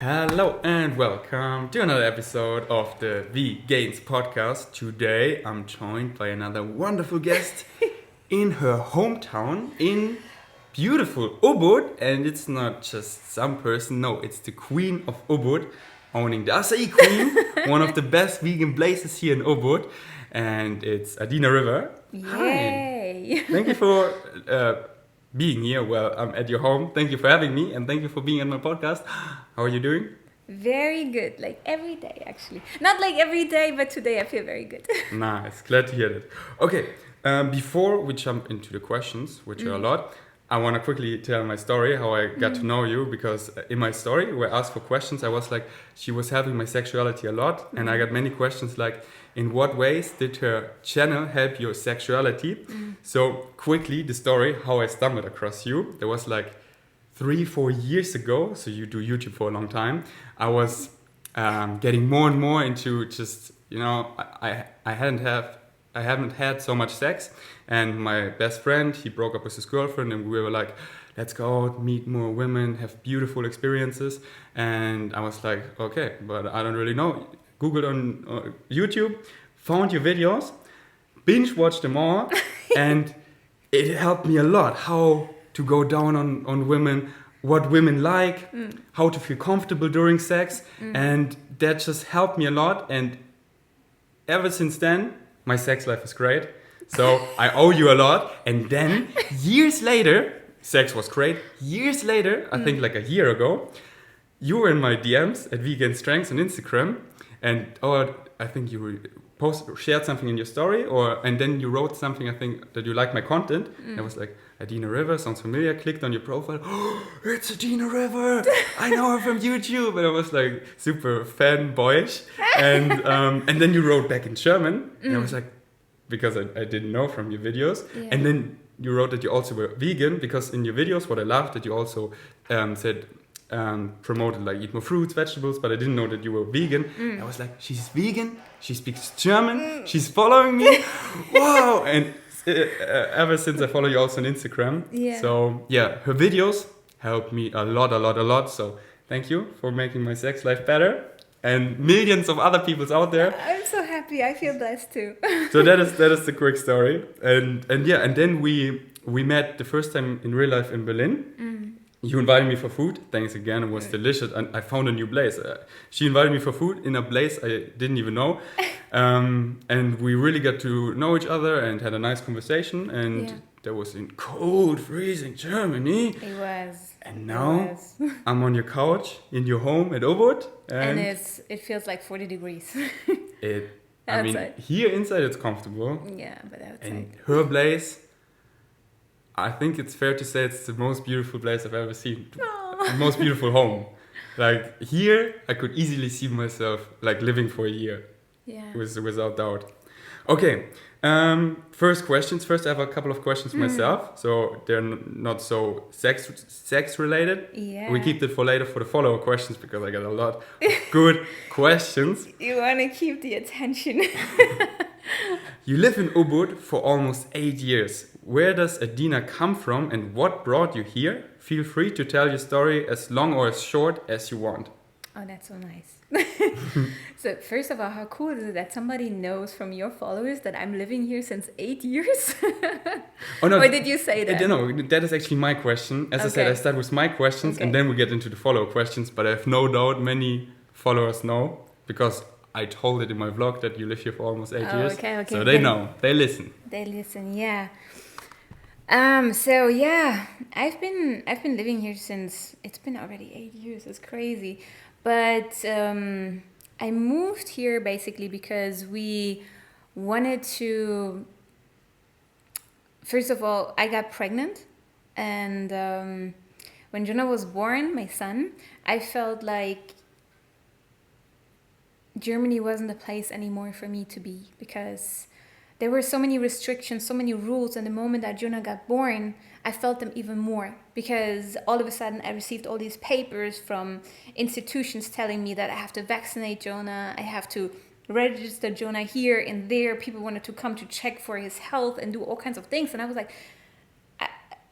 Hello and welcome to another episode of the Vegains Podcast. Today I'm joined by another wonderful guest in her hometown in beautiful Ubud. And it's not just some person, no, it's the Queen of Ubud, owning the Acai Queen, one of the best vegan places here in Ubud. And it's Adina Rivers. Yay! Hi. Thank you for being here. Well, I'm at your home. Thank you for having me, and thank you for being on my podcast. How are you doing? Very good. Like every day, actually. Not like every day, but today I feel very good. Nice. Glad to hear that. Okay. Before we jump into the questions, which are a lot, I want to quickly tell my story, how I got to know you, because in my story, where I asked for questions, I was like, she was having my sexuality a lot, and I got many questions like, in what ways did her channel help your sexuality? So quickly, the story, how I stumbled across you. There was like 3-4 years ago, so you do YouTube for a long time. I was getting more and more into just, I haven't had so much sex, and my best friend, he broke up with his girlfriend, and we were like, let's go out, meet more women, have beautiful experiences. And I was like, okay, but I don't really know. Googled on YouTube, found your videos, binge watched them all, and it helped me a lot how to go down on women, what women like, how to feel comfortable during sex, and that just helped me a lot. And ever since then, my sex life is great. So I owe you a lot. And then years later, sex was great. Years later, I think like a year ago, you were in my DMs at Vegan Strengths on Instagram. And I think you shared something in your story, and then you wrote something, I think, that you liked my content. And I was like, Adina Rivers, sounds familiar. Clicked on your profile. Oh, it's Adina Rivers. I know her from YouTube. And I was like super fanboyish. And then you wrote back in German. And I was like, because I didn't know from your videos. Yeah. And then you wrote that you also were vegan, because in your videos, what I loved, that you also said, promoted like eat more fruits, vegetables, but I didn't know that you were vegan. I was like, she's vegan, she speaks German, she's following me. Wow. And ever since I follow you also on Instagram. Yeah. So yeah, her videos helped me a lot. So thank you for making my sex life better, and millions of other people's out there. I'm so happy. I feel blessed too. So that is the quick story. And then we met the first time in real life in Berlin. You invited me for food. Thanks again. It was delicious. And I found a new place. She invited me for food in a place I didn't even know. And we really got to know each other and had a nice conversation. And that was in cold, freezing Germany. It was. And now I'm on your couch in your home at Ubud. And it feels like 40 degrees. I mean, here inside it's comfortable. Yeah, but outside. And her place, I think it's fair to say it's the most beautiful place I've ever seen. Aww. The most beautiful home. Like here, I could easily see myself like living for a year. Yeah. Without doubt. Okay. First questions. First, I have a couple of questions myself. So they're not so sex related. Yeah. We keep it for later for the follow-up questions, because I got a lot of good questions. You want to keep the attention. You live in Ubud for almost 8 years. Where does Adina come from, and what brought you here? Feel free to tell your story as long or as short as you want. Oh, that's so nice. So first of all, how cool is it that somebody knows from your followers that I'm living here since 8 years? Oh, no, or did you say that? No, that is actually my question. As I said, I start with my questions, and then we get into the follow-up questions. But I have no doubt many followers know, because I told it in my vlog that you live here for almost 8 years. Okay. So they know. They listen. Yeah. So yeah, I've been living here since, it's been already 8 years. It's crazy. But I moved here basically because we wanted to, first of all, I got pregnant, and when Jonah was born, my son, I felt like Germany wasn't a place anymore for me to be, because there were so many restrictions, so many rules, and the moment that Jonah got born, I felt them even more, because all of a sudden I received all these papers from institutions telling me that I have to vaccinate Jonah, I have to register Jonah here and there. People wanted to come to check for his health and do all kinds of things, and I was like,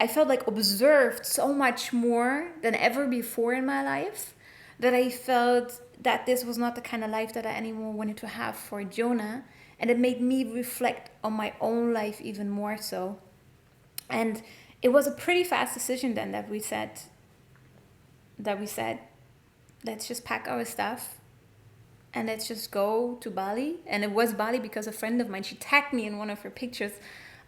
I felt like observed so much more than ever before in my life, that I felt that this was not the kind of life that I anymore wanted to have for Jonah. And it made me reflect on my own life even more so. And it was a pretty fast decision then that we said, let's just pack our stuff and let's just go to Bali. And it was Bali because a friend of mine, she tagged me in one of her pictures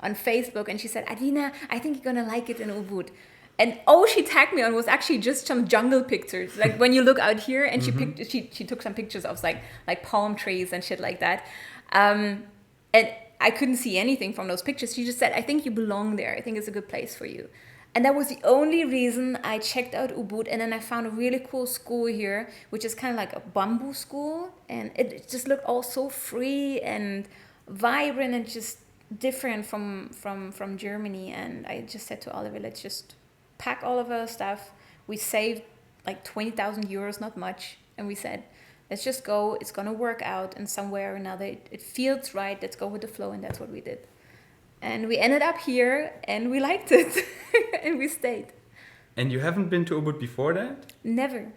on Facebook, and she said, Adina, I think you're gonna like it in Ubud. And all she tagged me on was actually just some jungle pictures, like when you look out here. And she took some pictures of like palm trees and shit like that. And I couldn't see anything from those pictures. She just said, I think you belong there. I think it's a good place for you. And that was the only reason I checked out Ubud. And then I found a really cool school here, which is kind of like a bamboo school. And it just looked all so free and vibrant and just different from Germany. And I just said to Oliver, let's just pack all of our stuff. We saved like 20,000 euros, not much. And we said, let's just go. It's going to work out in some way or another. It feels right. Let's go with the flow. And that's what we did. And we ended up here and we liked it. And we stayed. And you haven't been to Ubud before that? Never.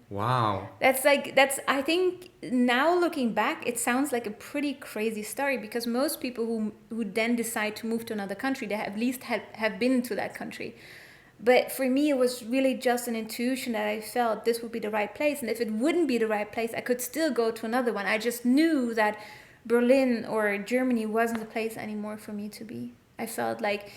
Wow. I think now looking back, it sounds like a pretty crazy story, because most people who then decide to move to another country, they at least have been to that country. But for me, it was really just an intuition that I felt this would be the right place. And if it wouldn't be the right place, I could still go to another one. I just knew that Berlin or Germany wasn't the place anymore for me to be. I felt like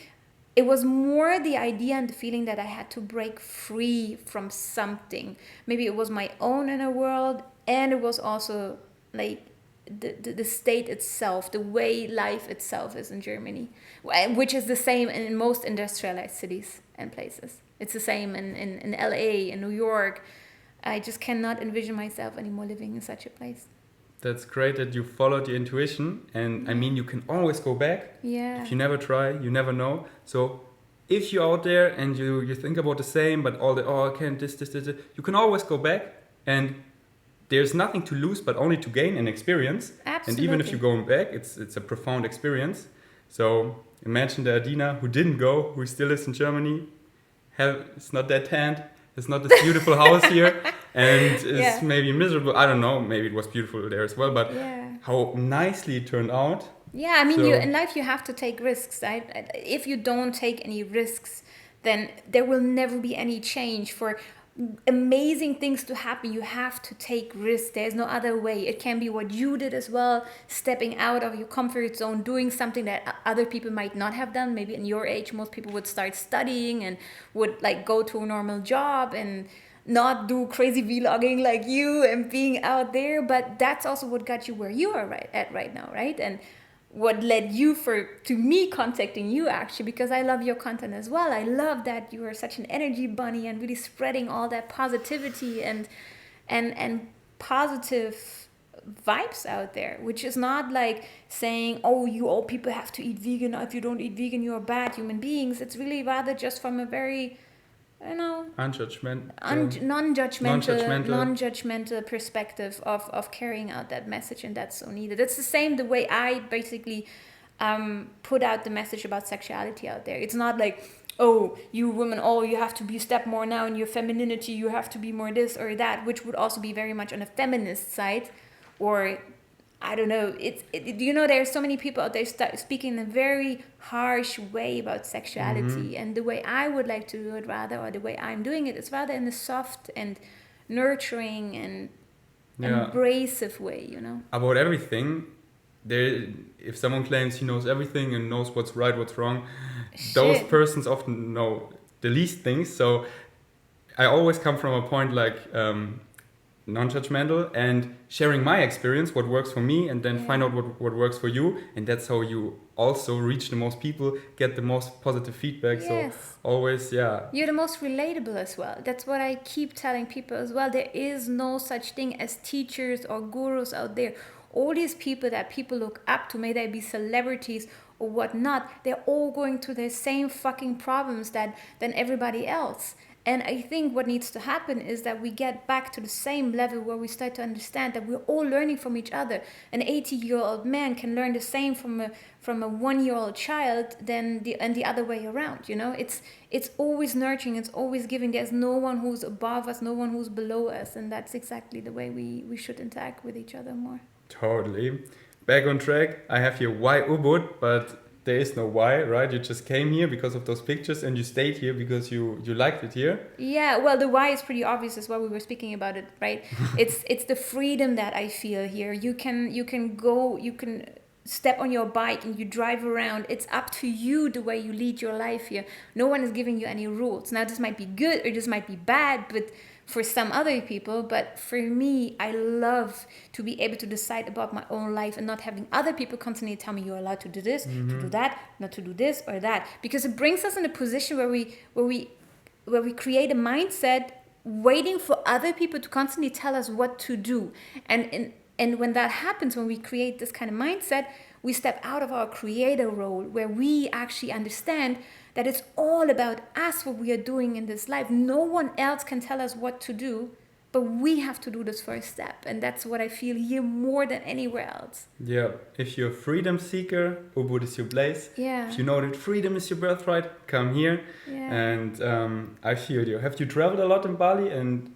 it was more the idea and the feeling that I had to break free from something. Maybe it was my own inner world, and it was also like the state itself, the way life itself is in Germany, which is the same in most industrialized cities and places. It's the same in LA, in New York. I just cannot envision myself anymore living in such a place. That's great that you followed your intuition. And I mean, you can always go back. Yeah. If you never try, you never know. So if you're out there and you think about the same, but I can't this, you can always go back. And there's nothing to lose, but only to gain an experience. Absolutely. And even if you're going back, it's a profound experience. So imagine the Adina who didn't go, who still is in Germany. It's not that tanned. It's not this beautiful house here. And it's maybe miserable. I don't know. Maybe it was beautiful there as well. But how nicely it turned out. Yeah, I mean, in life you have to take risks, right? If you don't take any risks, then there will never be any change. For amazing things to happen, you have to take risks. There's no other way. It can be what you did as well, stepping out of your comfort zone, doing something that other people might not have done. Maybe in your age, most people would start studying and would like go to a normal job and not do crazy vlogging like you and being out there. But that's also what got you where you are right now, right? And what led you to me contacting you, actually, because I love your content as well. I love that you are such an energy bunny and really spreading all that positivity and positive vibes out there, which is not like saying, oh, you all people have to eat vegan. If you don't eat vegan, you're bad human beings. It's really rather just from a very, non-judgmental perspective of carrying out that message, and that's so needed. It's the same the way I basically put out the message about sexuality out there. It's not like, oh, you women, you have to be step more now in your femininity, you have to be more this or that, which would also be very much on a feminist side, or I don't know. There are so many people out there speaking in a very harsh way about sexuality, and the way I would like to do it, or the way I'm doing it, is rather in a soft and nurturing and embracive way. About everything. If someone claims he knows everything and knows what's right, what's wrong, those persons often know the least things. So I always come from a point like non-judgmental and sharing my experience, what works for me, and then find out what works for you. And that's how you also reach the most people, get the most positive feedback. Yes. So always, you're the most relatable as well. That's what I keep telling people as well. There is no such thing as teachers or gurus out there. All these people that people look up to, may they be celebrities or whatnot, they're all going through the same fucking problems than everybody else. And I think what needs to happen is that we get back to the same level where we start to understand that we're all learning from each other. An 80-year-old man can learn the same from a 1-year-old child and the other way around. You know, it's always nurturing, it's always giving. There's no one who's above us, no one who's below us, and that's exactly the way we should interact with each other more. Totally. Back on track. I have here why Ubud, but there is no why, right? You just came here because of those pictures and you stayed here because you liked it here. Yeah, well, the why is pretty obvious as well. We were speaking about it, right? It's the freedom that I feel here. You can go, you can step on your bike and you drive around. It's up to you the way you lead your life here. No one is giving you any rules. Now, this might be good or this might be bad, but for some other people, but for me, I love to be able to decide about my own life and not having other people constantly tell me you're allowed to do this, to do that, not to do this or that, because it brings us in a position where we create a mindset waiting for other people to constantly tell us what to do, and when that happens, when we create this kind of mindset, we step out of our creator role where we actually understand that it's all about us, what we are doing in this life. No one else can tell us what to do, but we have to do this first step. And that's what I feel here more than anywhere else. Yeah, if you're a freedom seeker, Ubud is your place. Yeah. If you know that freedom is your birthright, come here. Yeah. And I feel you. Have you traveled a lot in Bali and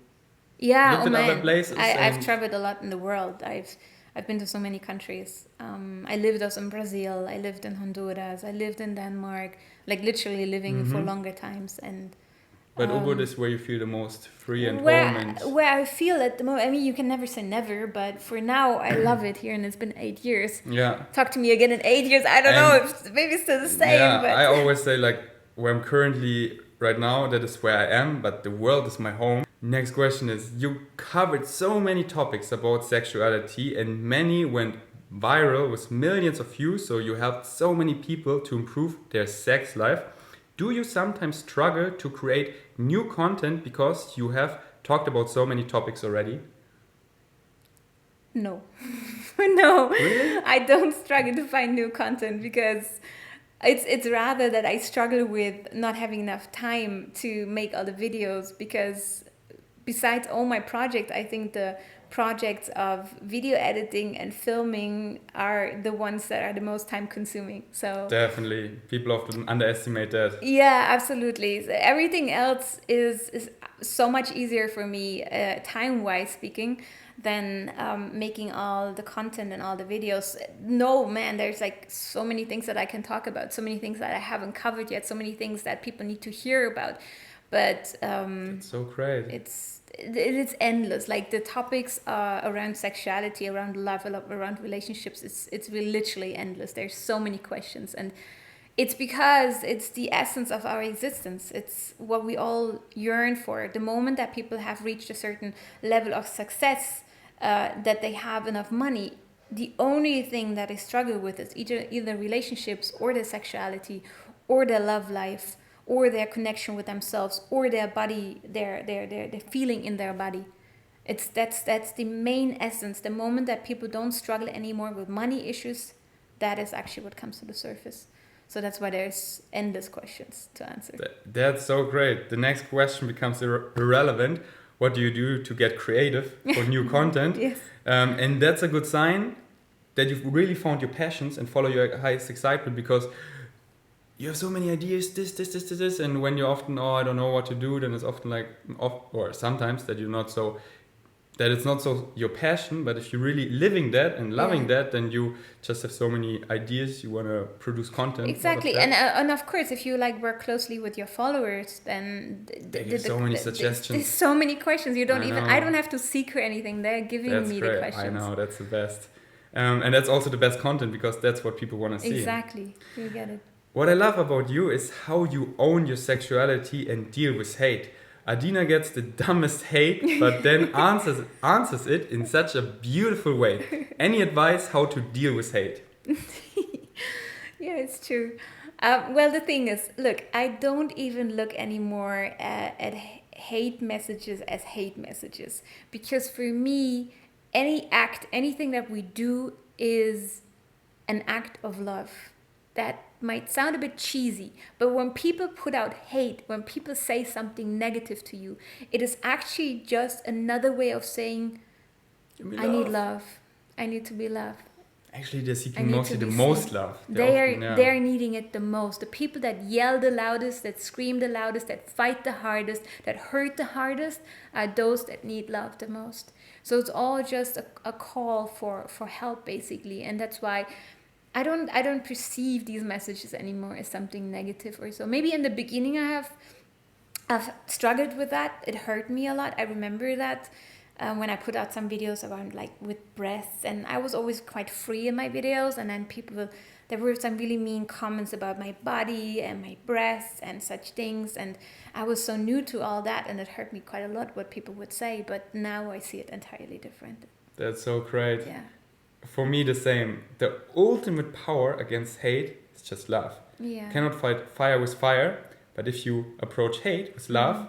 yeah, lived in other places? I've traveled a lot in the world. I've been to so many countries. I lived also in Brazil. I lived in Honduras. I lived in Denmark. Like literally living for longer times. But Ubud is where you feel the most free and where, home. And where I feel at the moment. I mean, you can never say never, but for now, I love it here, and it's been 8 years. yeah. Talk to me again in 8 years. I don't know if maybe it's still the same. Yeah, but I always say like where I'm currently right now, that is where I am, but the world is my home. Next question is, you covered so many topics about sexuality and many went viral with millions of views, so you helped so many people to improve their sex life. Do you sometimes struggle to create new content because you have talked about so many topics already? No. No. Really? I don't struggle to find new content because it's rather that I struggle with not having enough time to make all the videos, because besides all my projects, I think the projects of video editing and filming are the ones that are the most time consuming. So Definitely. People often underestimate that. yeah, absolutely. So everything else is so much easier for me, time-wise speaking, than making all the content and all the videos. No, man, there's like so many things that I can talk about, so many things that I haven't covered yet, so many things that people need to hear about. But It's so great. it's endless. Like the topics around sexuality, around love, around relationships, it's really literally endless. There's so many questions, and it's because it's the essence of our existence. It's what we all yearn for. The moment that people have reached a certain level of success, that they have enough money, the only thing that they struggle with is either relationships or their sexuality or their love life or their connection with themselves or their body, their feeling in their body. That's the main essence. The moment that people don't struggle anymore with money issues, that is actually what comes to the surface. So that's why there's endless questions to answer. That's so great. The next question becomes irrelevant. What do you do to get creative for new content? Yes. And that's a good sign that you've really found your passions and follow your highest excitement, because you have so many ideas, this, and when you're often, I don't know what to do, then it's often like, or sometimes that it's not so your passion, but if you're really living that and loving that, then you just have so many ideas, you want to produce content. Exactly, and of course, if you like work closely with your followers, then they give so many suggestions. There's so many questions. I don't have to seek for anything. They're giving me the questions. I know, that's the best. And that's also the best content, because that's what people want to see. Exactly, you get it. What I love about you is how you own your sexuality and deal with hate. Adina gets the dumbest hate, but then answers it in such a beautiful way. Any advice how to deal with hate? Yeah, it's true. Well, the thing is, look, I don't even look anymore at hate messages as hate messages, because for me, anything that we do is an act of love. might sound a bit cheesy, but when people put out hate, when people say something negative to you, it is actually just another way of saying, I need love. I need to be loved. Actually, they're seeking mostly the most love. They're needing it the most. The people that yell the loudest, that scream the loudest, that fight the hardest, that hurt the hardest, are those that need love the most. So it's all just a call for help, basically. And that's why I don't perceive these messages anymore as something negative or so. Maybe in the beginning I've struggled with that. It hurt me a lot. I remember that. When I put out some videos around like with breasts, and I was always quite free in my videos, and then there were some really mean comments about my body and my breasts and such things, and I was so new to all that, and it hurt me quite a lot what people would say, but now I see it entirely different. That's so great. Yeah. For me, the same. The ultimate power against hate is just love. Yeah. You cannot fight fire with fire, but if you approach hate with love,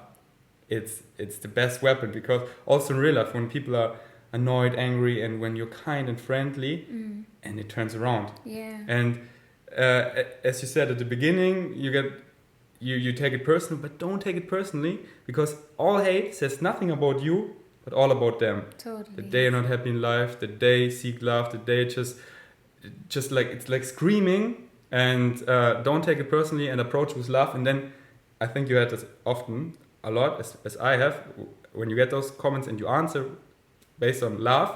it's the best weapon, because also in real life, when people are annoyed, angry, and when you're kind and friendly, and it turns around. Yeah. And as you said at the beginning, you take it personal, but don't take it personally, because all hate says nothing about you, but all about them. Totally. That they are not happy in life, that they seek love, that they just like, it's like screaming, and don't take it personally and approach with love. And then I think you had this often, a lot, as I have, when you get those comments and you answer based on love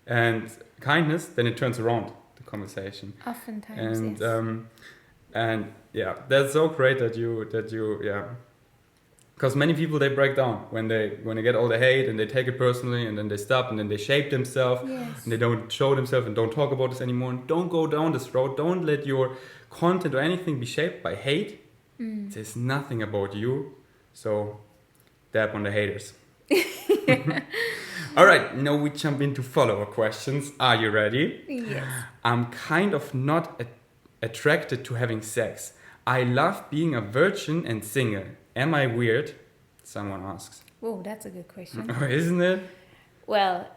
and kindness, then it turns around the conversation. Oftentimes, and yes. And yeah, that's so great that you because many people, they break down when they get all the hate, and they take it personally, and then they stop, and then they shape themselves, Yes. and they don't show themselves and don't talk about this anymore, and don't go down this road. Don't let your content or anything be shaped by hate. It says nothing about you. So, dab on the haters. All right, now we jump into follow-up questions. Are you ready? Yes. I'm kind of not attracted to having sex. I love being a virgin and single. Am I weird? Someone asks. Whoa, that's a good question. Isn't it? Well,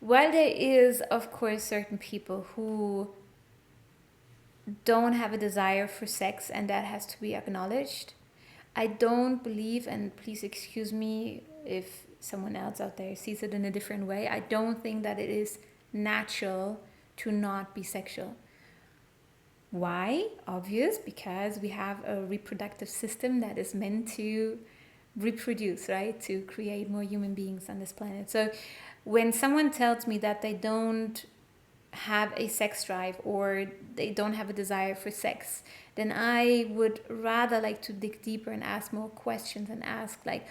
while there is, of course, certain people who don't have a desire for sex, and that has to be acknowledged, I don't believe, and please excuse me if someone else out there sees it in a different way, I don't think that it is natural to not be sexual. Why? Obvious, because we have a reproductive system that is meant to reproduce, right? To create more human beings on this planet. So when someone tells me that they don't have a sex drive or they don't have a desire for sex, then I would rather like to dig deeper and ask more questions and ask like,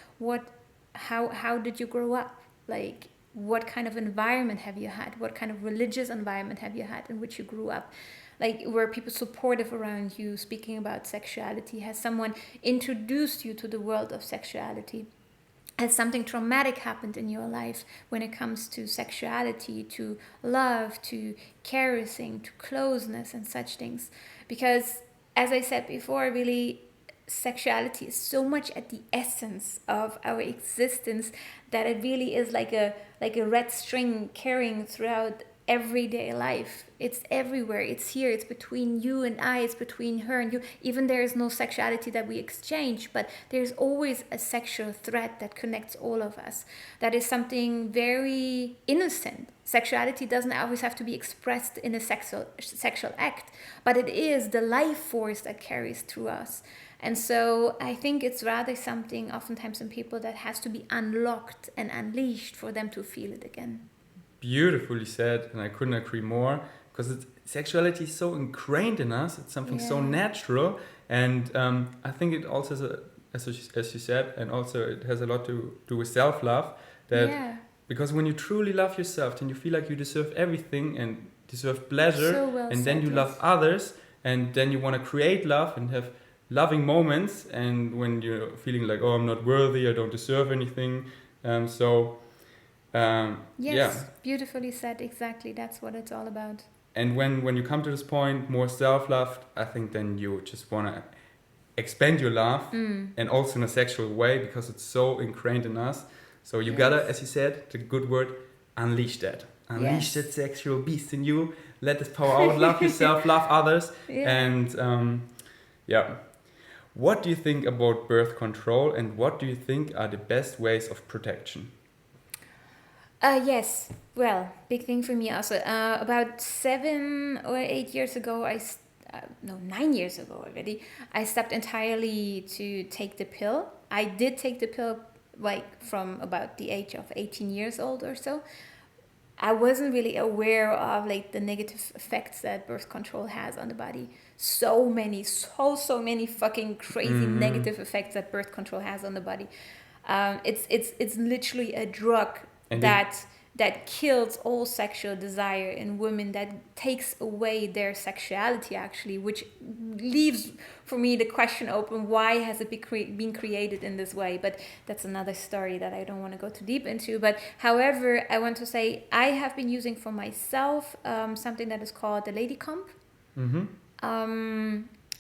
how did you grow up? Like, what kind of environment have you had? What kind of religious environment have you had in which you grew up? Like, were people supportive around you speaking about sexuality? Has someone introduced you to the world of sexuality? Has something traumatic happened in your life when it comes to sexuality, to love, to caressing, to closeness and such things? Because, as I said before, really, sexuality is so much at the essence of our existence that it really is like a red string carrying throughout everyday life. It's everywhere. It's here. It's between you and I. It's between her and you. Even there is no sexuality that we exchange, but there's always a sexual thread that connects all of us. That is something very innocent. Sexuality doesn't always have to be expressed in a sexual act, but it is the life force that carries through us. And so I think it's rather something oftentimes in people that has to be unlocked and unleashed for them to feel it again. Beautifully said, and I couldn't agree more, because sexuality is so ingrained in us. It's something so natural, and I think it also has as you said, and also it has a lot to do with self-love. Because when you truly love yourself, then you feel like you deserve everything and deserve pleasure, then you love others, and then you want to create love and have loving moments. And when you're feeling like, oh, I'm not worthy, I don't deserve anything, Beautifully said. Exactly, that's what it's all about. And when you come to this point, more self-love, I think then you just want to expand your love, and also in a sexual way, because it's so ingrained in us. So you gotta, as you said, the good word, unleash that. Unleash that sexual beast in you. let this power out, love yourself, love others. Yeah. And yeah. What do you think about birth control, and what do you think are the best ways of protection? Yes. Well, big thing for me also. About 7 or 8 years ago, no, 9 years ago already, I stopped entirely to take the pill. I did take the pill like from about the age of 18 years old or so. I wasn't really aware of like the negative effects that birth control has on the body. So many fucking crazy negative effects that birth control has on the body. It's literally a drug And that kills all sexual desire in women, that takes away their sexuality actually, which leaves for me the question open, why has it been created in this way? But that's another story that I don't want to go too deep into. But however, I want to say I have been using for myself something that is called the lady comp.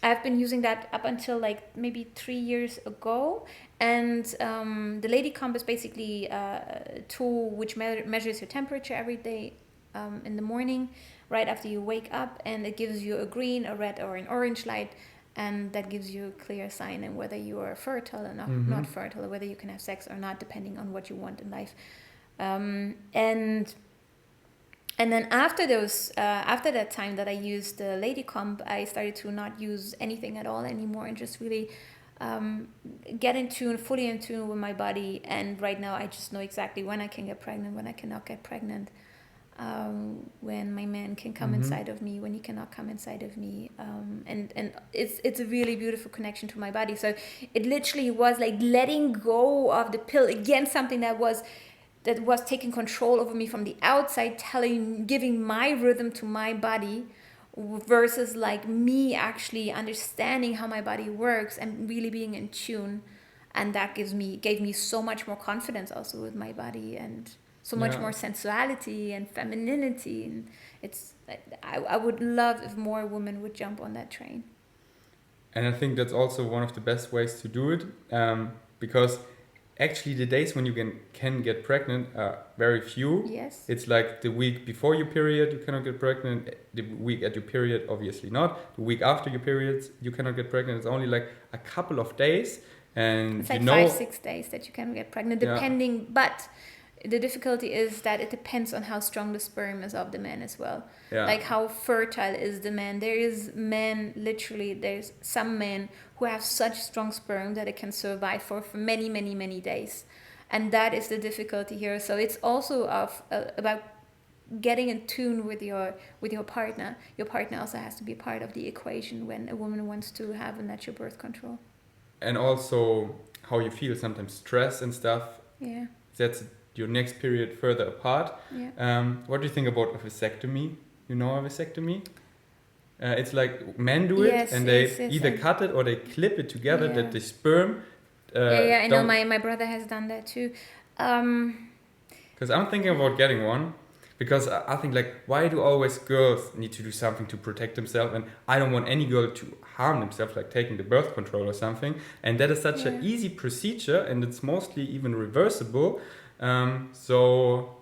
I've been using that up until like maybe 3 years ago. And the lady comp is basically a tool which measures your temperature every day in the morning, right after you wake up. And it gives you a green, a red, or an orange light. And that gives you a clear sign on whether you are fertile or not fertile, or whether you can have sex or not, depending on what you want in life. And then after that time that I used the lady comp, I started to not use anything at all anymore, and just really get in tune, fully in tune with my body. And right now I just know exactly when I can get pregnant, when I cannot get pregnant, when my man can come inside of me, when he cannot come inside of me. And it's a really beautiful connection to my body. So it literally was like letting go of the pill, again, something that was taking control over me from the outside, giving my rhythm to my body, versus like me actually understanding how my body works and really being in tune. And that gave me so much more confidence also with my body, and so much more sensuality and femininity. And I would love if more women would jump on that train. And I think that's also one of the best ways to do it, because actually the days when you can get pregnant are very few. Yes. It's like the week before your period you cannot get pregnant, the week at your period obviously not, the week after your periods you cannot get pregnant. It's only like a couple of days, and it's like 5-6 days that you can get pregnant, depending. But the difficulty is that it depends on how strong the sperm is of the man as well. Like how fertile is the man. There's some men who have such strong sperm that it can survive for many, many, many days. And that is the difficulty here. So it's also about getting in tune with your partner. Your partner also has to be part of the equation when a woman wants to have a natural birth control. And also how you feel, sometimes stress and stuff. Yeah. That's your next period further apart. Yeah. What do you think about a vasectomy? You know a vasectomy? It's like men do it, and they either cut it or they clip it together, that the sperm. I know my brother has done that too. Because I'm thinking about getting one, because I think like, why do always girls need to do something to protect themselves? And I don't want any girl to harm themselves, like taking the birth control or something. And that is such an easy procedure, and it's mostly even reversible. So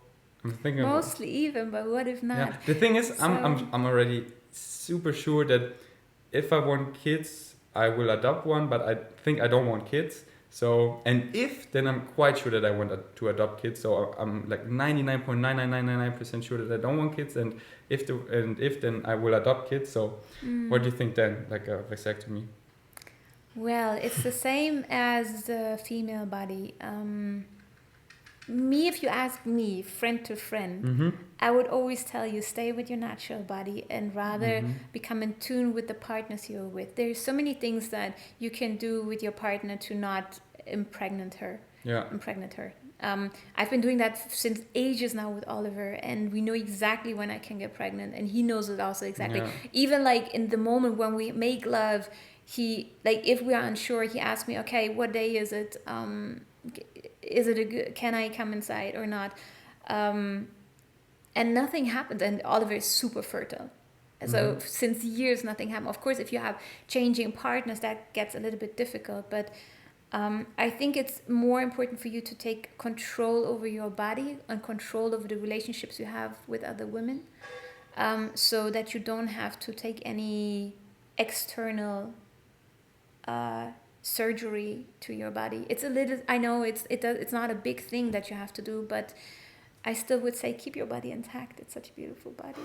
I'm thinking but what if not? Yeah. The thing is, I'm already super sure that if I want kids, I will adopt one, but I think I don't want kids. So, and if, then I'm quite sure that I want to adopt kids. So I'm like 99.99999% sure that I don't want kids, and if then I will adopt kids. So what do you think then, like a vasectomy? Well, it's the same as the female body. If you ask me, friend to friend, I would always tell you, stay with your natural body and rather become in tune with the partners you're with. There's so many things that you can do with your partner to not impregnate her. I've been doing that since ages now with Oliver, and we know exactly when I can get pregnant, and he knows it also exactly. Even like in the moment when we make love, he, like, if we are unsure, he asks me, okay, what day is it? Can I come inside or not? And nothing happened, and Oliver is super fertile. So since years, nothing happened. Of course, if you have changing partners, that gets a little bit difficult. But I think it's more important for you to take control over your body and control over the relationships you have with other women. so that you don't have to take any external surgery to your body. It's a little, I know it's not a big thing that you have to do, but I still would say keep your body intact. It's such a beautiful body.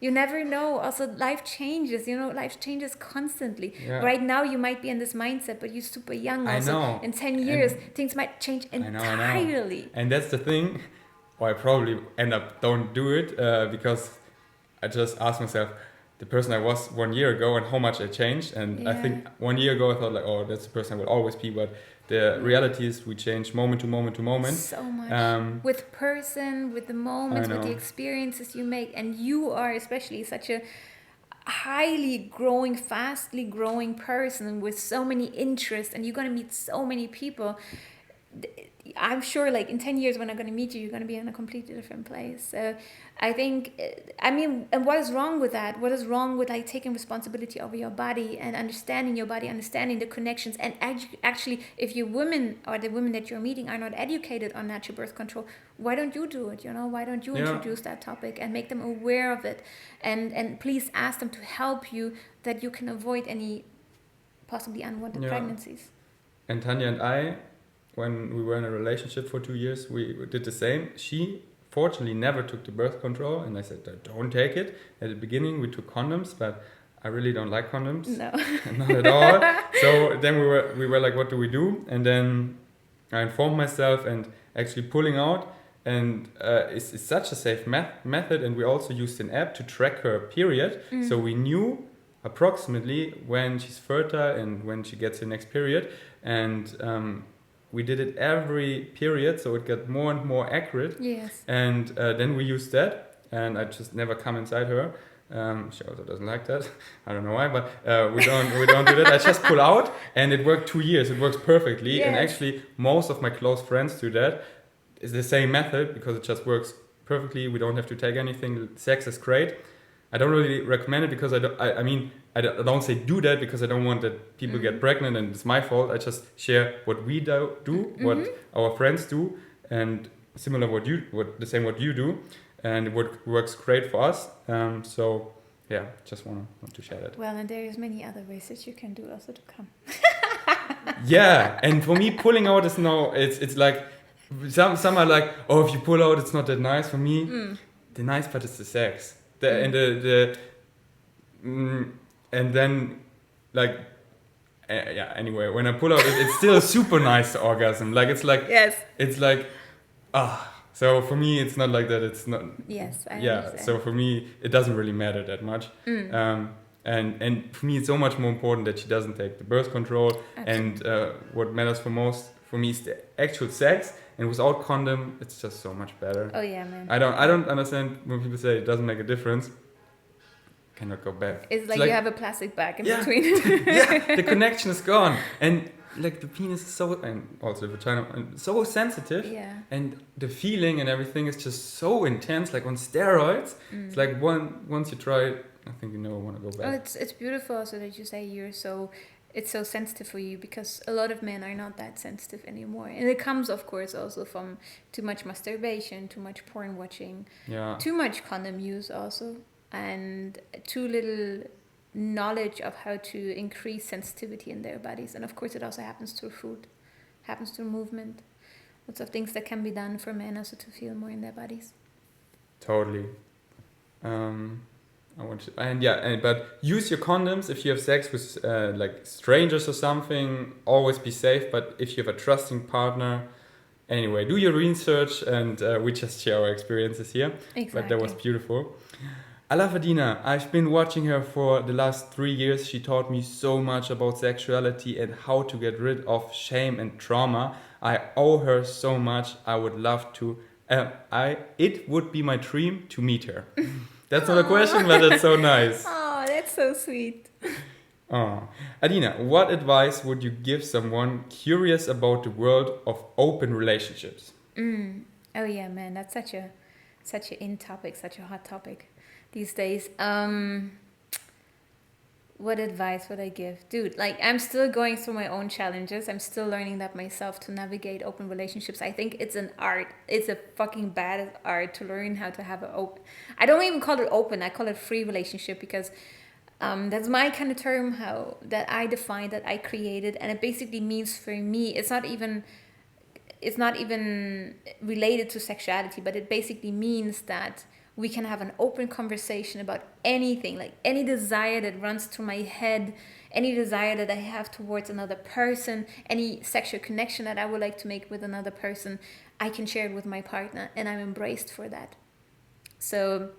You never know. Also, life changes. Life changes constantly. Yeah. Right now, you might be in this mindset, but you're super young. I also, know. in 10 years, things might change entirely. I know. And that's the thing. Or I probably end up don't do it because I just ask myself, the person I was 1 year ago and how much I changed. And I think 1 year ago I thought like, oh, that's the person I will always be. But the reality is we change moment to moment to moment. So much. With the moments, with the experiences you make. And you are especially such a fastly growing person with so many interests. And you're going to meet so many people. I'm sure like in 10 years when I'm going to meet you, you're going to be in a completely different place. So I think, and what is wrong with that? What is wrong with like taking responsibility over your body and understanding your body, understanding the connections? And actually, if you women or the women that you're meeting are not educated on natural birth control, why don't you do it? Why don't you introduce that topic and make them aware of it? And please ask them to help you that you can avoid any possibly unwanted pregnancies. And Tanya and I, when we were in a relationship for 2 years, we did the same. She fortunately never took the birth control, and I said, don't take it. At the beginning, we took condoms, but I really don't like condoms. No. Not at all. So then we were like, what do we do? And then I informed myself, and actually pulling out, and it's such a safe method, and we also used an app to track her period, so we knew approximately when she's fertile and when she gets her next period, and we did it every period, so it got more and more accurate. Yes. And then we used that, and I just never come inside her. She also doesn't like that. I don't know why, but we don't do that. I just pull out, and it worked 2 years. It works perfectly. Yes. And actually, most of my close friends do that. It's the same method because it just works perfectly. We don't have to take anything. Sex is great. I don't really recommend it because I don't say do that because I don't want that people get pregnant and it's my fault. I just share what we do, what our friends do, and similar what you do, and it works great for us. So yeah, just want to share that. Well, and there is many other ways that you can do also to come. Yeah, and for me, pulling out is it's like some are like, oh, if you pull out, it's not that nice. For me, the nice part is the sex. And then like anyway, when I pull out it's still a super nice orgasm, like it's like it's like so for me it's not like that, it's not I understand. So for me it doesn't really matter that much. And for me it's so much more important that she doesn't take the birth control. Absolutely. And what matters most for me is the actual sex, and without condom it's just so much better. Oh yeah, man. I don't understand when people say it doesn't make a difference. Cannot go back. It's like you have a plastic bag in between. Yeah, the connection is gone, and like the penis is so, and also the vagina, so sensitive. Yeah. And the feeling and everything is just so intense, like on steroids. It's like once you try it, I think you never want to go back. Oh, it's beautiful also that you say it's so sensitive for you, because a lot of men are not that sensitive anymore. And it comes, of course, also from too much masturbation, too much porn watching, too much condom use also, and too little knowledge of how to increase sensitivity in their bodies. And of course, it also happens through food, happens through movement. Lots of things that can be done for men also to feel more in their bodies. Totally. But use your condoms if you have sex with like strangers or something. Always be safe. But if you have a trusting partner, anyway, do your research, and we just share our experiences here. Exactly. But that was beautiful. I love Adina. I've been watching her for the last 3 years. She taught me so much about sexuality and how to get rid of shame and trauma. I owe her so much. I would love to. It would be my dream to meet her. That's not a question, but that's so nice. Oh, that's so sweet. Oh. Adina, what advice would you give someone curious about the world of open relationships? Oh yeah, man, that's such a What advice would I give? Dude, like I'm still going through my own challenges. I'm still learning that myself to navigate open relationships. I think it's an art. It's a fucking bad art to learn how to have an open. I don't even call it open. I call it free relationship because that's my kind of term how that I defined, that I created, and it basically means for me, it's not even related to sexuality, but it basically means that we can have an open conversation about anything, like any desire that runs through my head, any desire that I have towards another person, any sexual connection that I would like to make with another person. I can share it with my partner, and I'm embraced for that. So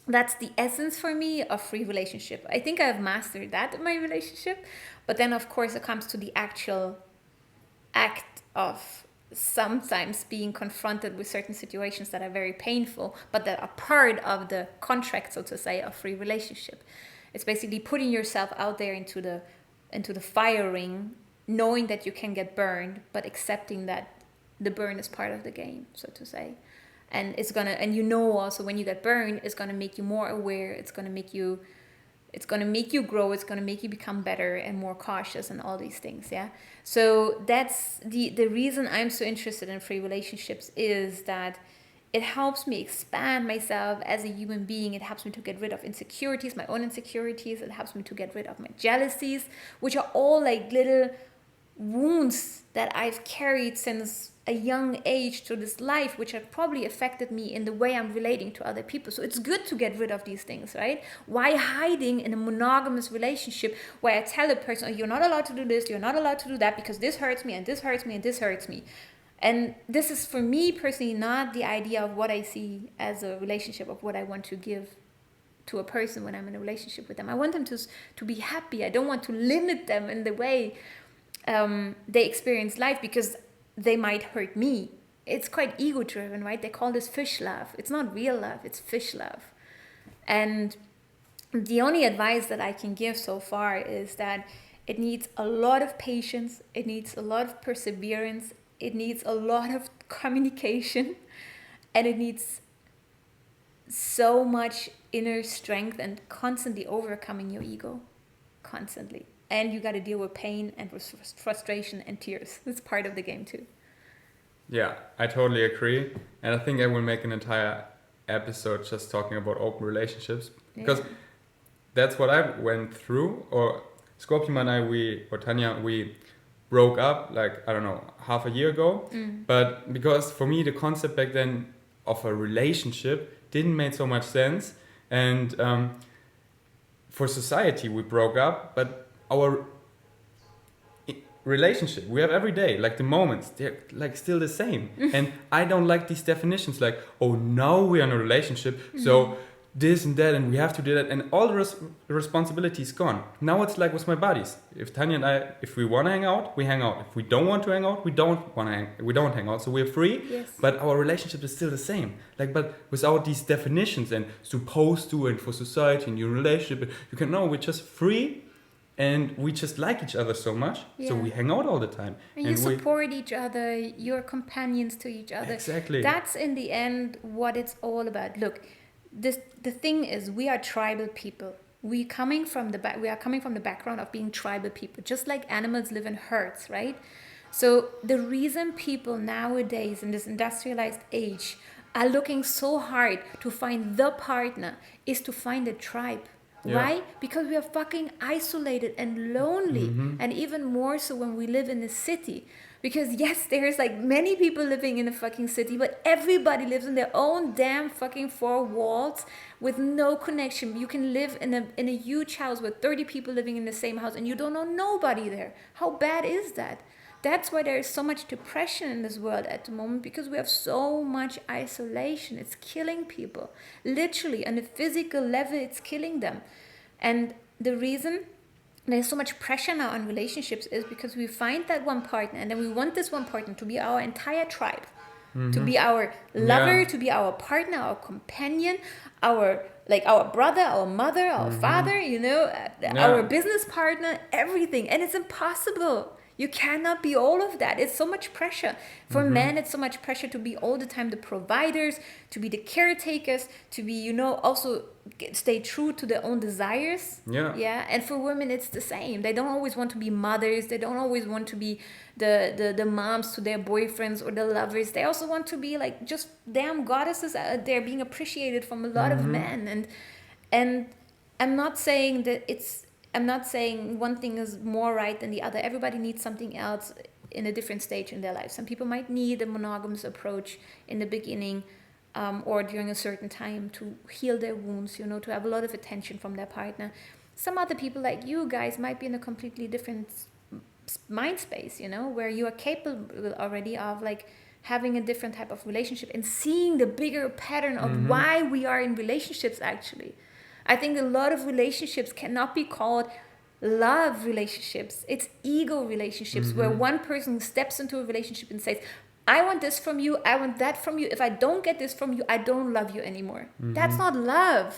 that's the essence for me of free relationship. I think I've mastered that in my relationship, but then of course it comes to the actual act of sometimes being confronted with certain situations that are very painful, but that are part of the contract, so to say, of free relationship. It's basically putting yourself out there into the fire ring, knowing that you can get burned, but accepting that the burn is part of the game, so to say. And also when you get burned, it's gonna make you more aware. It's gonna make you grow. It's gonna make you become better and more cautious and all these things. Yeah. So that's the reason I'm so interested in free relationships, is that it helps me expand myself as a human being. It helps me to get rid of insecurities, my own insecurities. It helps me to get rid of my jealousies, which are all like little wounds that I've carried since a young age to this life, which have probably affected me in the way I'm relating to other people. So it's good to get rid of these things, right? Why hiding in a monogamous relationship where I tell a person, oh, you're not allowed to do this, you're not allowed to do that, because this hurts me and this hurts me and this hurts me. And this is, for me personally, not the idea of what I see as a relationship, of what I want to give to a person when I'm in a relationship with them. I want them to be happy. I don't want to limit them in the way they experience life, because they might hurt me. It's quite ego driven, right? They call this fish love. It's not real love, it's fish love. And the only advice that I can give so far is that it needs a lot of patience, it needs a lot of perseverance, it needs a lot of communication, and it needs so much inner strength and constantly overcoming your ego. Constantly. And you got to deal with pain and with frustration and tears. It's part of the game too. Yeah, I totally agree. And I think I will make an entire episode just talking about open relationships, because that's what I went through. Or Scorpion and Tanya, we broke up like, I don't know, half a year ago. But because for me, the concept back then of a relationship didn't make so much sense. And for society, we broke up, but our relationship we have every day, like the moments, they're like still the same. And I don't like these definitions like, oh, now we're in a relationship, so this and that, and we have to do that, and all the responsibility is gone. Now it's like with my buddies. If Tanya and I, if we want to hang out, we hang out. If we don't want to hang out, we don't hang out. So we're free. Yes. But our relationship is still the same. Like, but without these definitions and supposed to, and for society and your relationship, you can know we're just free. And we just like each other so much, so we hang out all the time. And you support each other, you're companions to each other. Exactly. That's in the end what it's all about. Look, the thing is, we are tribal people. We are coming from the background of being tribal people, just like animals live in herds, right? So the reason people nowadays in this industrialized age are looking so hard to find the partner is to find a tribe. Why? Because we are fucking isolated and lonely. And even more so when we live in a city. Because yes, there's like many people living in a fucking city, but everybody lives in their own damn fucking four walls with no connection. You can live in a huge house with 30 people living in the same house and you don't know nobody there. How bad is that? That's why there is so much depression in this world at the moment, because we have so much isolation. It's killing people. Literally, on a physical level, it's killing them. And the reason there's so much pressure now on relationships is because we find that one partner, and then we want this one partner to be our entire tribe, to be our lover, to be our partner, our companion, our brother, our mother, our father, our business partner, everything. And it's impossible. You cannot be all of that. It's so much pressure. For men, it's so much pressure to be all the time the providers, to be the caretakers, to be, you know, also stay true to their own desires. Yeah. And for women, it's the same. They don't always want to be mothers. They don't always want to be the moms to their boyfriends or the lovers. They also want to be like just damn goddesses out there, being appreciated from a lot of men. And I'm not saying that I'm not saying one thing is more right than the other. Everybody needs something else in a different stage in their life. Some people might need a monogamous approach in the beginning, or during a certain time to heal their wounds, you know, to have a lot of attention from their partner. Some other people like you guys might be in a completely different mind space, you know, where you are capable already of like having a different type of relationship and seeing the bigger pattern of why we are in relationships actually. I think a lot of relationships cannot be called love relationships. It's ego relationships where one person steps into a relationship and says, I want this from you, I want that from you. If I don't get this from you, I don't love you anymore. That's not love.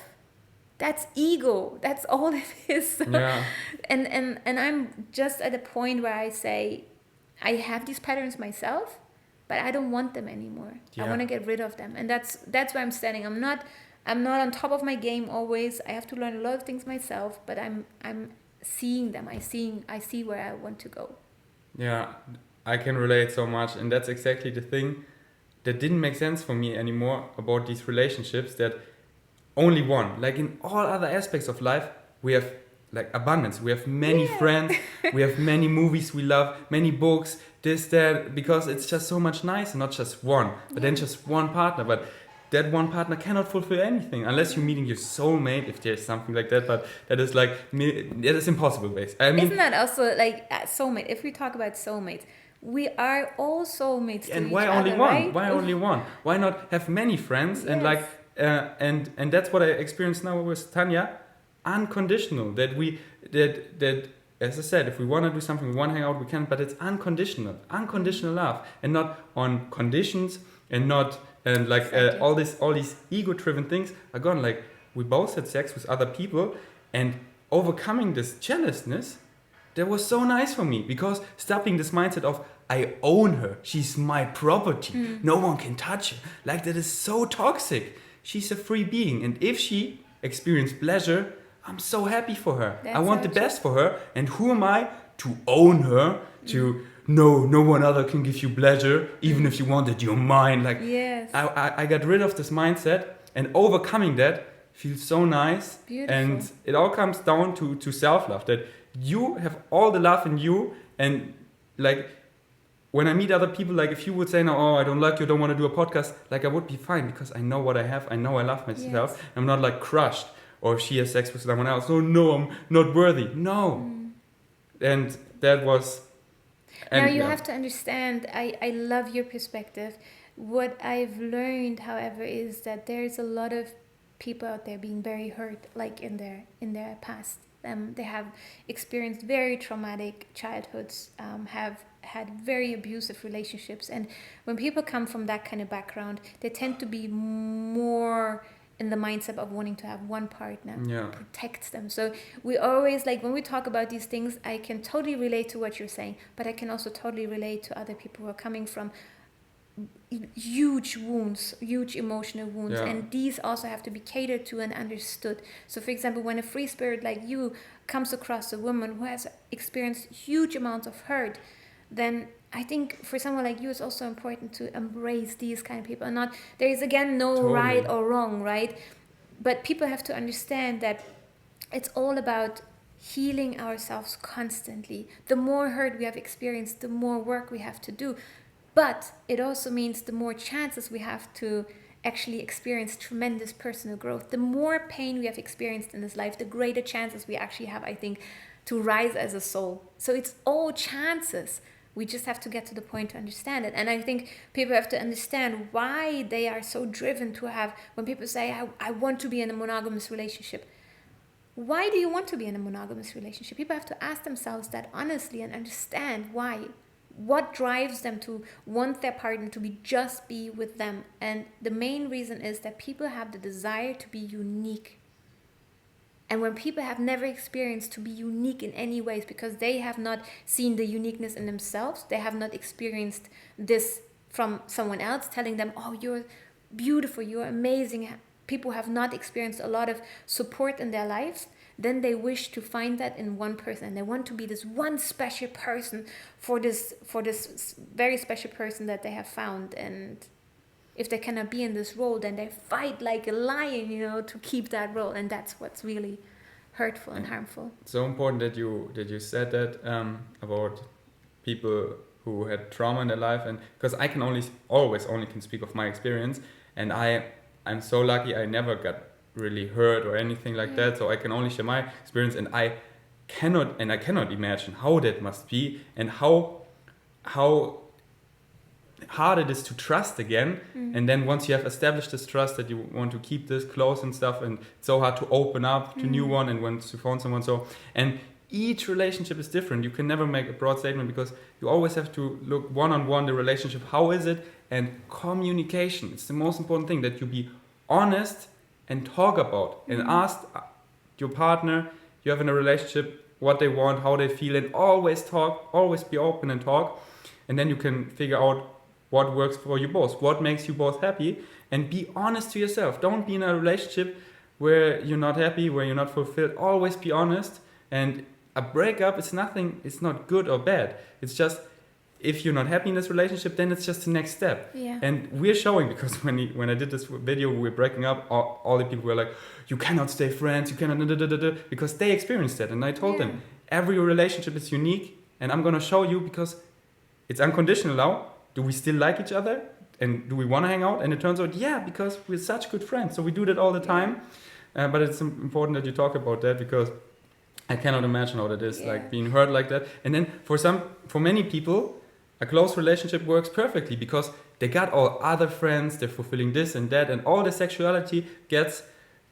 That's ego. That's all it is. Yeah. And I'm just at a point where I say, I have these patterns myself, but I don't want them anymore. Yeah. I want to get rid of them. And that's where I'm standing. I'm not on top of my game always. I have to learn a lot of things myself, but I'm seeing them. I see where I want to go. Yeah, I can relate so much, and that's exactly the thing that didn't make sense for me anymore about these relationships, that only one, like in all other aspects of life, we have like abundance. We have many friends, we have many movies we love, many books, this, that, because it's just so much nicer, not just one, but then just one partner. But that one partner cannot fulfill anything unless you're meeting your soulmate, if there's something like that. But that is like, that is impossible, basically. I mean, isn't that also like soulmate? If we talk about soulmates, we are all soulmates to and each why other, only one? right? Why only one? Why not have many friends? And like, and that's what I experience now with Tanya, unconditional. That as I said, if we want to do something, we want to hang out, we can. But it's unconditional love, and not on conditions, and not. And like Exactly. all these ego-driven things are gone. Like we both had sex with other people, and overcoming this jealousness, that was so nice for me, because stopping this mindset of I own her, she's my property, no one can touch her. Like that is so toxic. She's a free being, and if she experienced pleasure, I'm so happy for her. That's I want so the best for her, and who am I to own her? To no one other can give you pleasure, even if you want it, you're mine. Like Yes. I got rid of this mindset, and overcoming that feels so nice. Beautiful. And it all comes down to self-love, that you have all the love in you. And like when I meet other people, like if you would say, no, oh, I don't like you, don't want to do a podcast, like I would be fine, because I know what I have, I know I love myself. Yes. I'm not like crushed, or if she has sex with someone else, oh no, I'm not worthy. No. And that was... Now you have to understand, I love your perspective. What I've learned, however, is that there's a lot of people out there being very hurt, like in their past. They have experienced very traumatic childhoods, have had very abusive relationships, and when people come from that kind of background, they tend to be more in the mindset of wanting to have one partner protects them. So we always, like when we talk about these things, I can totally relate to what you're saying, but I can also totally relate to other people who are coming from huge wounds, huge emotional wounds, and these also have to be catered to and understood. So for example, when a free spirit like you comes across a woman who has experienced huge amounts of hurt, then I think for someone like you, it's also important to embrace these kind of people. And not, there is again no right or wrong, right? But people have to understand that it's all about healing ourselves constantly. The more hurt we have experienced, the more work we have to do. But it also means the more chances we have to actually experience tremendous personal growth. The more pain we have experienced in this life, the greater chances we actually have, I think, to rise as a soul. So it's all chances. We just have to get to the point to understand it. And I think people have to understand why they are so driven to have, when people say, I want to be in a monogamous relationship. Why do you want to be in a monogamous relationship? People have to ask themselves that honestly and understand why. What drives them to want their partner to be with them? And the main reason is that people have the desire to be unique. And when people have never experienced to be unique in any ways because they have not seen the uniqueness in themselves, they have not experienced this from someone else telling them, oh, you're beautiful, you're amazing. People have not experienced a lot of support in their lives. Then they wish to find that in one person. They want to be this one special person for this very special person that they have found. And if they cannot be in this role, then they fight like a lion, to keep that role. And that's what's really hurtful and harmful. So important that you said that about people who had trauma in their life, and because I can always can speak of my experience, and I'm so lucky I never got really hurt or anything like that, so I can only share my experience, and I cannot imagine how that must be, and how hard it is to trust again. And then once you have established this trust that you want to keep this close and stuff, and it's so hard to open up to new one and once you found someone. So, and each relationship is different. You can never make a broad statement because you always have to look one-on-one the relationship. How is it? And communication. It's the most important thing, that you be honest and talk about and ask your partner you have in a relationship what they want, how they feel, and always talk, always be open and talk. And then you can figure out what works for you both, what makes you both happy, and be honest to yourself. Don't be in a relationship where you're not happy, where you're not fulfilled. Always be honest. And a breakup is nothing, it's not good or bad. It's just, if you're not happy in this relationship, then it's just the next step. Yeah. And we're showing, because when I did this video, we were breaking up, all the people were like, you cannot stay friends, you cannot, because they experienced that. And I told them, every relationship is unique, and I'm going to show you, because it's unconditional now. Do we still like each other? And do we want to hang out? And it turns out, because we're such good friends. So we do that all the time. But it's important that you talk about that, because I cannot imagine how that is, like being hurt like that. And then for many people, a close relationship works perfectly because they got all other friends, they're fulfilling this and that, and all the sexuality gets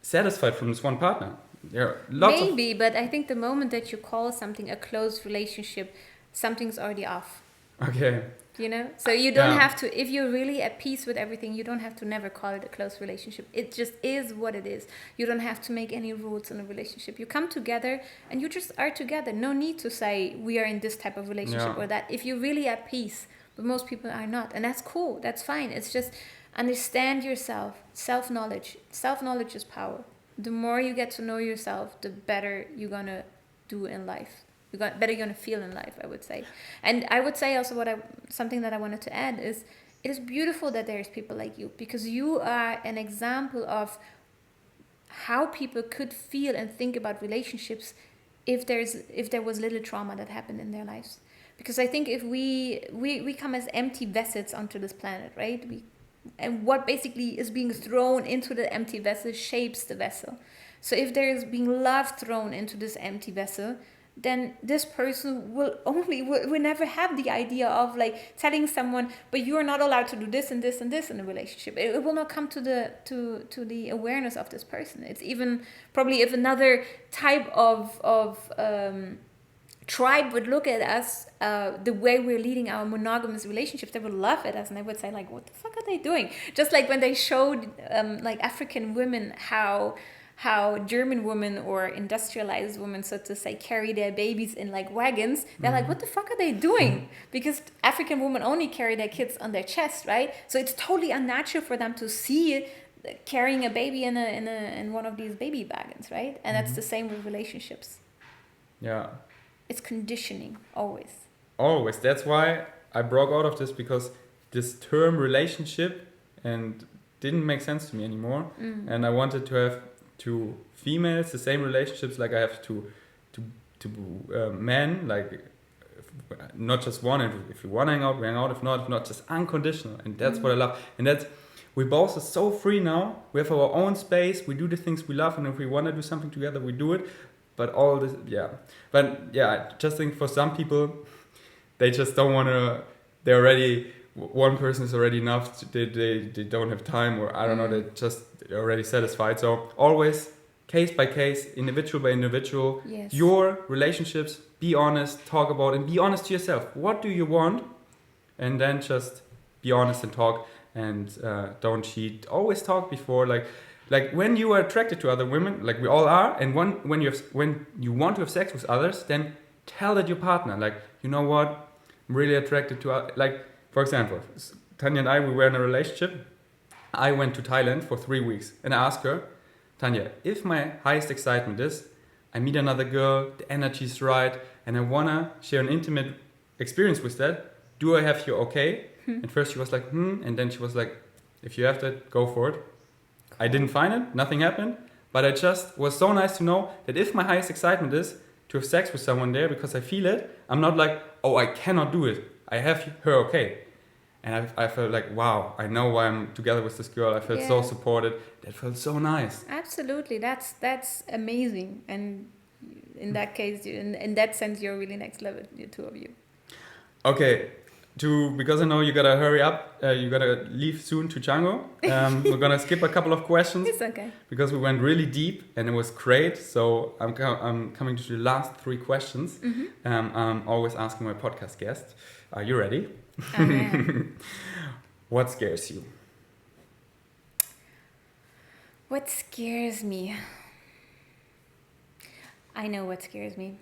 satisfied from this one partner. There are lots but I think the moment that you call something a close relationship, something's already off. Okay. So you don't have to, if you're really at peace with everything, you don't have to never call it a close relationship. It just is what it is. You don't have to make any rules in a relationship. You come together and you just are together. No need to say we are in this type of relationship or that. If you're really at peace, but most people are not, and that's cool, that's fine. It's just understand yourself, self-knowledge. Self-knowledge is power. The more you get to know yourself, the better you're gonna do in life. Better you're gonna feel in life, I would say. And I would say also something that I wanted to add is, it is beautiful that there's people like you, because you are an example of how people could feel and think about relationships if there was little trauma that happened in their lives. Because I think if we come as empty vessels onto this planet, right? And what basically is being thrown into the empty vessel shapes the vessel. So if there is being love thrown into this empty vessel, then this person will never have the idea of like telling someone, but you are not allowed to do this and this and this in a relationship. It will not come to the awareness of this person. It's even probably, if another type of tribe would look at us, the way we're leading our monogamous relationships, they would laugh at us and they would say like, what the fuck are they doing? Just like when they showed like African women how German women or industrialized women, so to say, carry their babies in like wagons. They're like, what the fuck are they doing? Because African women only carry their kids on their chest, right? So it's totally unnatural for them to see carrying a baby in one of these baby wagons, right? And that's the same with relationships. Yeah. It's conditioning, always. Always. That's why I broke out of this, because this term relationship didn't make sense to me anymore. And I wanted to have to females the same relationships like I have to men, like not just one. If you want to hang out, we hang out. If not, just unconditional. And that's what I love. And that's, we both are so free now. We have our own space. We do the things we love, and if we want to do something together, we do it. But all this, I just think for some people, they just don't want to. They're already, one person is already enough. They don't have time, or I don't know. They're already satisfied. So always case by case, individual by individual. Yes. Your relationships, be honest, talk about, and be honest to yourself. What do you want? And then just be honest and talk, and don't cheat. Always talk before. Like, like when you are attracted to other women, like we all are, and when you want to have sex with others, then tell that your partner, like, you know what, I'm really attracted to, like, for example, Tanya and I, we were in a relationship. I went to Thailand for 3 weeks, and I asked her, Tanya, if my highest excitement is I meet another girl, the energy's right, and I wanna share an intimate experience with that, do I have you okay? And first she was like, and then she was like, if you have that, go for it. I didn't find it, nothing happened, but I just was so nice to know that if my highest excitement is to have sex with someone there because I feel it, I'm not like, oh, I cannot do it. I have her okay. And I felt like, wow, I know why I'm together with this girl. I felt so supported. That felt so nice. Absolutely. That's amazing. And in that case, in that sense, you're really next level, the two of you. Okay. Because I know you gotta hurry up, you gotta leave soon to Django. We're gonna skip a couple of questions. It's okay. Because we went really deep and it was great. So I'm coming to the last 3 questions. I'm always asking my podcast guest. Are you ready? I am. What scares you? What scares me? I know what scares me.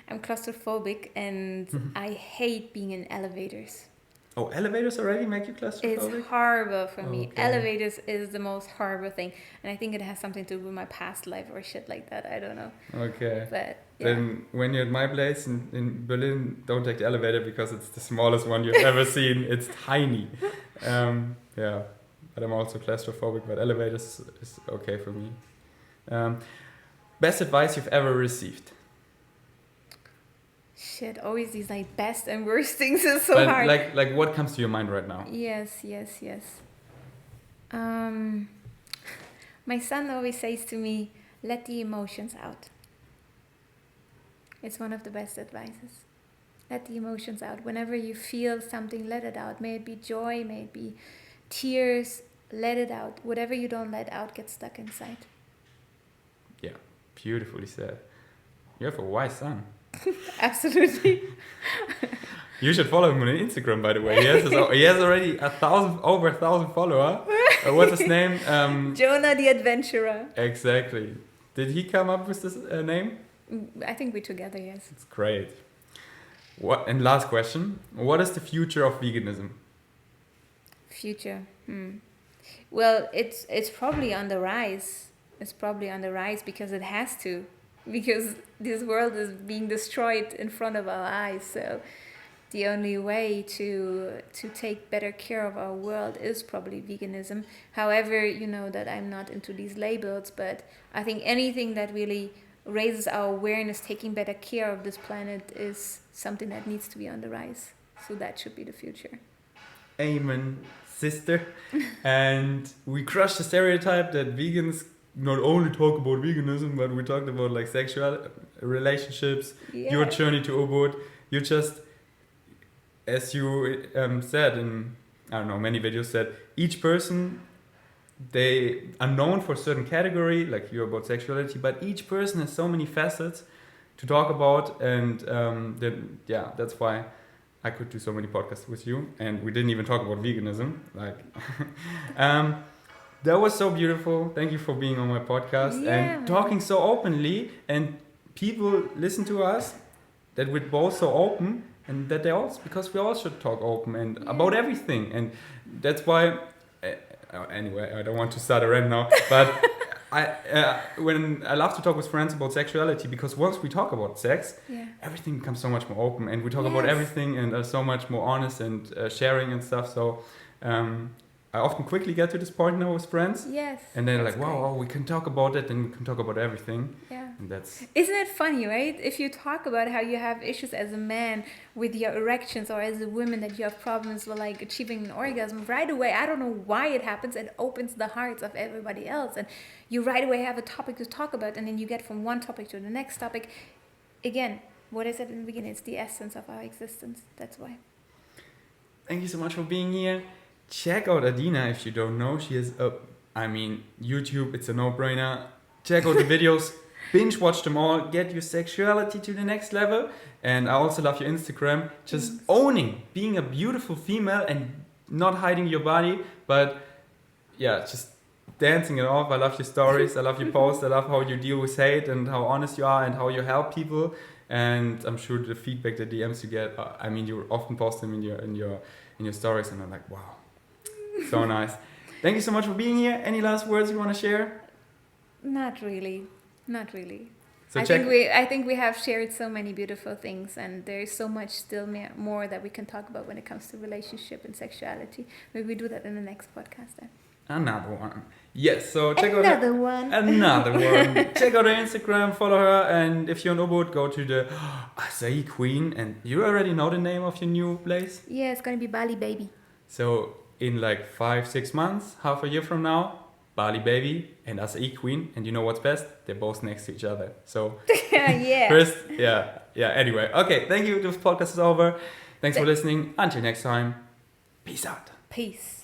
I'm claustrophobic and I hate being in elevators. Oh, elevators already make you claustrophobic? It's horrible for me. Okay. Elevators is the most horrible thing. And I think it has something to do with my past life or shit like that. I don't know. Okay. But yeah. Then when you're at my place in Berlin, don't take the elevator because it's the smallest one you've ever seen. It's tiny. Yeah. But I'm also claustrophobic, but elevators is okay for me. Best advice you've ever received? Shit, always these like best and worst things is so hard. Like what comes to your mind right now? Yes. My son always says to me, let the emotions out. It's one of the best advices. Let the emotions out. Whenever you feel something, let it out. May it be joy, may it be tears, let it out. Whatever you don't let out gets stuck inside. Yeah, beautifully said. You have a wise son. Absolutely. You should follow him on Instagram, by the way. He has already over 1,000 followers. What's his name? Jonah the Adventurer. Exactly. Did he come up with this name? I think we together, yes. It's great. And last question. What is the future of veganism? Future? Well, it's probably on the rise. It's probably on the rise because it has to. Because this world is being destroyed in front of our eyes. So the only way to take better care of our world is probably veganism. However, you know that I'm not into these labels, but I think anything that really raises our awareness, taking better care of this planet is something that needs to be on the rise. So that should be the future. Amen, sister. And we crushed the stereotype that vegans not only talk about veganism, but we talked about like sexual relationships, your journey to Ubud. You just, as you said in, I don't know, many videos said, each person, they are known for a certain category, like you're about sexuality, but each person has so many facets to talk about. And that's why I could do so many podcasts with you. And we didn't even talk about veganism. That was so beautiful. Thank you for being on my podcast and talking so openly. And people listen to us that we're both so open, and that they also, because we all should talk open and about everything. And that's why, anyway, I don't want to start a rant now, but when I love to talk with friends about sexuality, because once we talk about sex, everything becomes so much more open, and we talk about everything and are so much more honest and sharing and stuff. So I often quickly get to this point now with friends. Yes. And they're like, wow, we can talk about it and we can talk about everything. Yeah. And Isn't it funny, right? If you talk about how you have issues as a man with your erections, or as a woman that you have problems with like achieving an orgasm, right away, I don't know why it happens, it opens the hearts of everybody else. And you right away have a topic to talk about, and then you get from one topic to the next topic. Again, what I said in the beginning, it's the essence of our existence. That's why. Thank you so much for being here. Check out Adina if you don't know. She is YouTube, it's a no-brainer. Check out the videos, binge watch them all, get your sexuality to the next level. And I also love your Instagram, just owning, being a beautiful female and not hiding your body, but just dancing it off. I love your stories. I love your posts. I love how you deal with hate and how honest you are and how you help people. And I'm sure the feedback, the DMs you get. I mean, you often post them in your stories, and I'm like, wow, so nice. Thank you so much for being here. Any last words you want to share? Not really. So I think we have shared so many beautiful things, and there's so much still more that we can talk about when it comes to relationship and sexuality. Maybe we do that in the next podcast then. Another one. Yes, so check out Another one. Check out her Instagram, follow her, and if you're in Ubud, go to the Acai Queen. And you already know the name of your new place? Yeah, it's gonna be Bali Baby. So in like 5-6 months, half a year from now, Bali Baby and Acai Queen. And you know what's best? They're both next to each other. So Yeah. first, yeah. Anyway, okay, thank you. This podcast is over. Thanks for listening. Until next time, peace out. Peace.